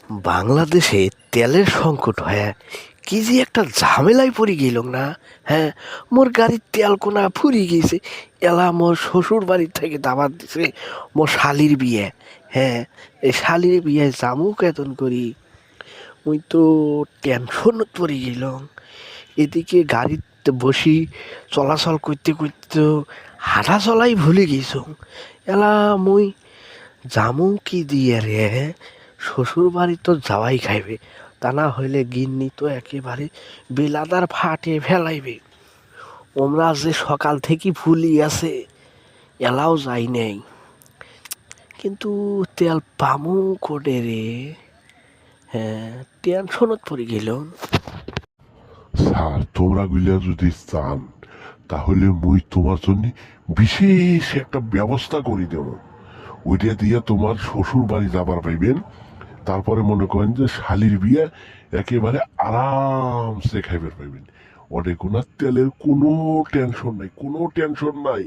বাংলাদেশে তেলের সংকট হয়ে কি যে একটা ঝামেলায় পড়ে গেল না। হ্যাঁ, মোর গাড়ির তেল কোনা ফুরিয়ে গেছে। এলা মোর শ্বশুর বাড়ির থেকে দাবাত দিছে মোর শালির বিয়ে। হ্যাঁ, এই শালির বিয়ে জামু কেতন করি, মুই তো টেনশনত পড়ে গেলাম। এদিকে গাড়িতে বসি চলাচল করতে করতে তো হাঁটা চলাই ভুলে গেছ। এলা মুই জামু কি দিয়ে রে, শ্বশুর বাড়ি তো যাওয়াই খাইবে, তা না হইলে গিন্নি তো একেবারে বেলাদার ফাটে ফেলাইবে। ওমরা যে সকাল থেকে ফুলি আছে, এলাও যাই নাই, কিন্তু তেল পামু কোটে রে। হ্যাঁ, টেনশনত পড়ে গেল। স্যার তোমরা গুলা যদি চান তাহলে মুই তোমার জন্য বিশেষ একটা ব্যবস্থা করে দেব। ওইটা দিয়ে তোমার শ্বশুর বাড়ি যাবার পাইবেন। তারপরে মনে করেন যে শালির বিয়ে একেবারে আরামসে খাইবার পাইবেন। ওটা কোনো তেলের কোনো টেনশন নাই, কোনো টেনশন নাই।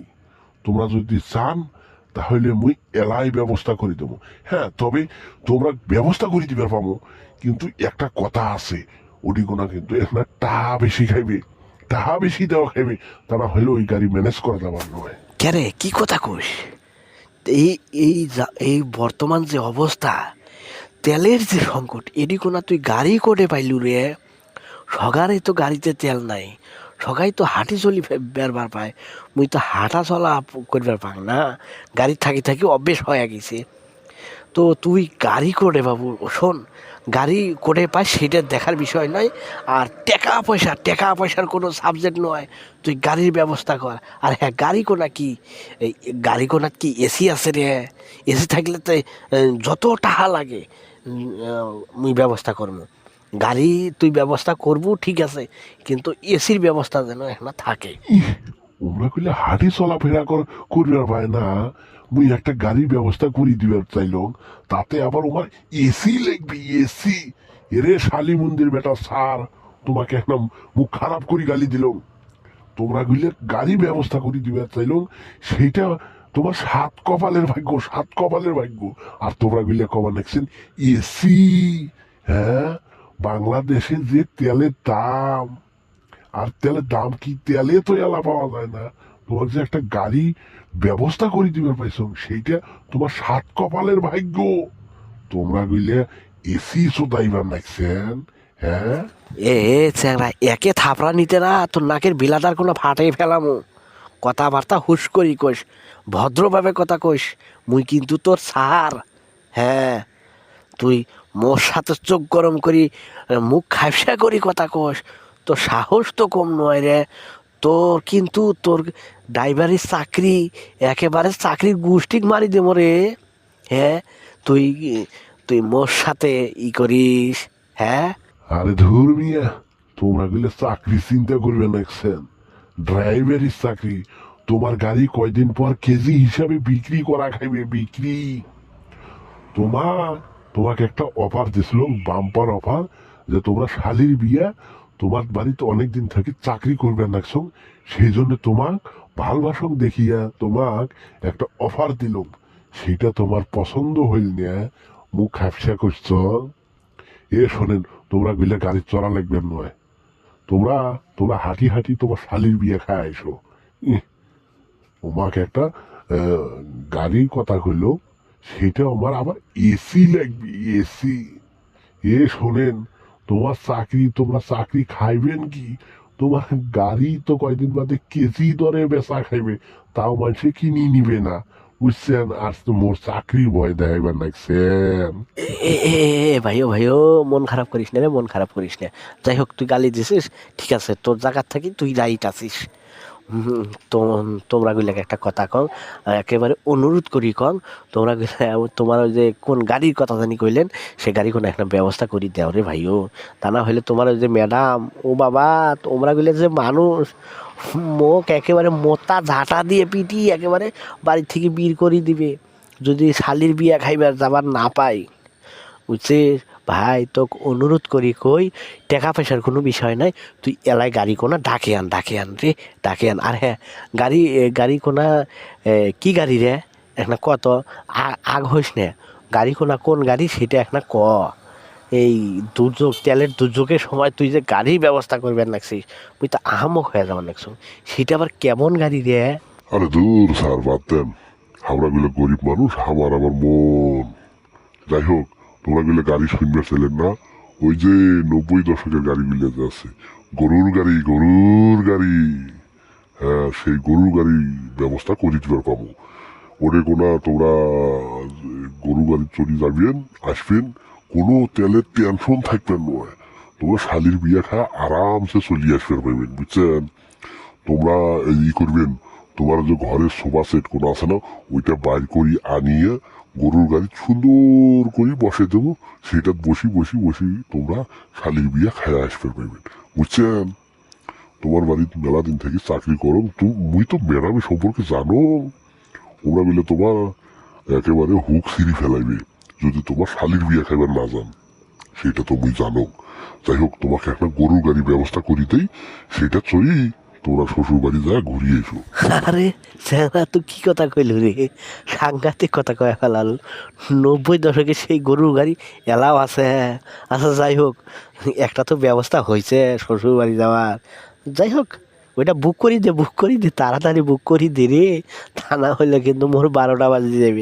তোমরা যদি চান তাহলে মুই এলাই ব্যবস্থা করে দেবো। হ্যাঁ, তবে তোমরা ব্যবস্থা করে দিবার পাবো, কিন্তু একটা কথা আছে, ওটি কোনা কিন্তু একটা টাকা বেশি খাইবে, টাকা বেশি দেওয়া খাইবে, তা না হলে ওই গাড়ি ম্যানেজ করা যাবার নয়। কেরে কি কথা কইস? এই এই এই বর্তমান যে অবস্থা, তেলের যে সংকট, এডি কোনা তুই গাড়ি কোটে পাইলু রে? সগারে তো গাড়িতে তেল নাই, সগাই তো হাঁটি চলি বেরবার পায়, মুই তো হাঁটা চলা করবার পাং না, গাড়ি থাকি থাকি অভ্যেস হয়ে গেছে। তো তুই গাড়ি করে বাবু শোন, গাড়ি করে পাই সেটা দেখার বিষয় নয়, আর টাকা পয়সার কোনো সাবজেক্ট নয়। তুই গাড়ির ব্যবস্থা কর। আর হ্যাঁ, গাড়ি কোনা কি, এই গাড়ি কোনা কি এসি আছে রে? এসি থাকলে তো যত টাকা লাগে মুই ব্যবস্থা করবো। গাড়ি তুই ব্যবস্থা করবো ঠিক আছে, কিন্তু এসির ব্যবস্থা যেন এখন থাকে। ইহ, ওমরা কইলে হাঁটি চলাফেরা করবার পায় না, মুই একটা গাড়ির ব্যবস্থা করে দিবার চাইলাম, তাতে আবার ওমার এসি লাগবে, এসি। এরে শালি মন্দির বেটা সার, তোমাকে একটা মুখ খারাপ করে গালি দিলাম। তোমরা গুলে গাড়ি ব্যবস্থা করে দিবার চাইলাম, সেইটা তোমার সাত কপালের ভাগ্য, সাত কপালের ভাগ্য। আর তোমরা গুলে কবার দেখছেন এসি। হ্যাঁ, বাংলাদেশে যে তেলের দাম, আর তেলের দাম কি, তেলে তো এলা পাওয়া যায় না। তোমার যে একটা গাড়ি ব্যবস্থা করে দিবার পাইছো, সেইটা তোমার সাত কপালের ভাগ্য। তোমরা গুলে এসি চোদাইবার নাকছেন। হ্যাঁ, এ চ্যাংরা, একে থাপড়া নিতে না তোর নাকের বিলাদার কোনো ফাটাই ফেলামো। কথাবার্তা হুশ করি কইস, ভদ্রভাবে কথা কইস। মুই কিন্তু তোর সার। হ্যাঁ, তুই মোর সাথে চোখ গরম করি, মুখ খাপসা করি কথা কস, তোর সাহস তো কম নয় রে। তোর কিন্তু তোর ড্রাইভারের চাকরি, একেবারে চাকরির গুষ্টিক মারি দেবো রে। হ্যাঁ, তুই তুই মোর সাথে ই করিস। হ্যাঁ, আরে ধুর মিয়া, তোমরা গুলো চাকরি চিন্তা করবে নাকছেন, ড্রাইভারের চাকরি। তোমার গাড়ি কয়দিন পর কেজি হিসাবে বিক্রি করা খাইবে, বিক্রি। তোমার তোমাকে একটা অফার দিছিল, বাম্পার অফার, যে তোমরা শালির বিয়া, তোমার বাড়িতে অনেকদিন থেকে চাকরি করবে নাকছ, সেই জন্য তোমাক ভালবাসন দেখিয়া তোমাক একটা অফার দিলাম। সেটা তোমার পছন্দ হইল না, মুখ হ্যাপসা করছ। এ শোনেন, তোমরা গেলে গাড়ি চড়া লাগবে নয়। তোমরা তোমরা হাঁটি হাঁটি তোমার শালির বিয়ে খায় আইসো। তোমাকে একটা গাড়ির কথা কইলো, সেটা আমার আবার এসি লাগবে, এসি। এ শোনেন, তোমার চাকরি, তোমরা চাকরি খাইবেন কি, তোমার গাড়ি তো কয়দিন বাদে কেজি দরে বেচা খাইবে, তাও মানুষে কিনি নিবে না, বুঝছেন? আর তো মোর চাকরির ভয় দেখাইবার লাগছেন। এ এ এ এ ভাইও ভাইও, মন খারাপ করিস না রে, মন খারাপ করিস না। যাই হোক, তুই গালি দিছিস, ঠিক আছে, তোর জায়গার থাকি তুই রাইট আছিস। হুম, তো তোমরা গুলাকে একটা কথা কম, একেবারে অনুরোধ করি কম, তোমরা তোমার ওই যে কোন গাড়ির কথা জানি কইলেন, সে গাড়ি কোনো একটা ব্যবস্থা করি দেও রে ভাইও। তা না হলে তোমার ওই যে ম্যাডাম, ও বাবা, তোমরা গুলো যে মানুষ, মুখ একেবারে মোতা ঝাঁটা দিয়ে পিটি একেবারে বাড়ি থেকে বের করে দিবে যদি শালির বিয়া খাইবার যাবার না পাই। বুঝছিস ভাই, তোকে অনুরোধ করি কই, টাকা পয়সার কোনো বিষয় নাই, তুই এলাই গাড়ি কোনা ডাকে আন রে, ডাকে আন। আর হ্যাঁ, গাড়ি কোনা কি গাড়ি রে, একটা কত আগ হইস না, গাড়ি কোনা কোন গাড়ি সেটা একটা ক। এই দুর্যোগ তেলের দুর্যোগের সময় তুই যে গাড়ির ব্যবস্থা করবেন লাগছিস তুই তো আহামক হয়ে যাবার লাগছ সেটা আবার কেমন গাড়ি রে? আরে দূর স্যার বাদ দেন, আমরা গুলো গরিব মানুষ, আমার মন। যাই হোক, তোমরা গুলো গাড়ি শুনবে ছিলেন না? ওই যে 90 দশকের গাড়িগুলো যে আছে, গরুর গাড়ি, গরুর গাড়ি। হ্যাঁ, সেই গরুর গাড়ির ব্যবস্থা করে দিবার পাবো। ওরে কোনা তোমরা গরু গাড়ি চড়ি যাবেন, আসবেন, কোনো তেলের টেনশন থাকবেন নয়। তোমরা শালির বিয়া খা আরামসে চলি আসবেন পাইবেন, বুঝছেন? তোমরা ই করবেন, তোমার যে ঘরের সোফা সেট কোনো আছে না, ওইটা বাইর করি আনিয়ে গরুর গাড়ি সুন্দর করে বসে দেবো, সেটা বসি বসি বসি তোমরা শালির বিয়া খায় আসবে পাইবেন, বুঝছেন? তোমার বাড়িতে মেলা দিন থেকে চাকরি করো, মুই তো ম্যাডামি সম্পর্কে জানো। ওরা মিলে তোমার একেবারে হুক সিঁড়ি ফেলাইবে যদি তোমার শালির বিয়া খাইবার না যান, সেটা তো মুই জানো। যাই হোক, তোমাকে একটা গরুর গাড়ি ব্যবস্থা করি দেই, সেটা চড়ি তোমরা শ্বশুর বাড়ি যা ঘুরিয়ে এসো। আরে স্যাংরা তুই কি কথা কইল রে? সাংঘাতিক কথা কয়ে ফেলাল। 90 দশকে সেই গরুর গাড়ি এলাও আছে। আচ্ছা যাই হোক, একটা তো ব্যবস্থা হয়েছে শ্বশুর বাড়ি যাওয়ার। যাই হোক, ওইটা বুক করি দে, বুক করি দে, তাড়াতাড়ি বুক করি দে রে। তা না হইলে কিন্তু মোর 12টা বাজে যাবে।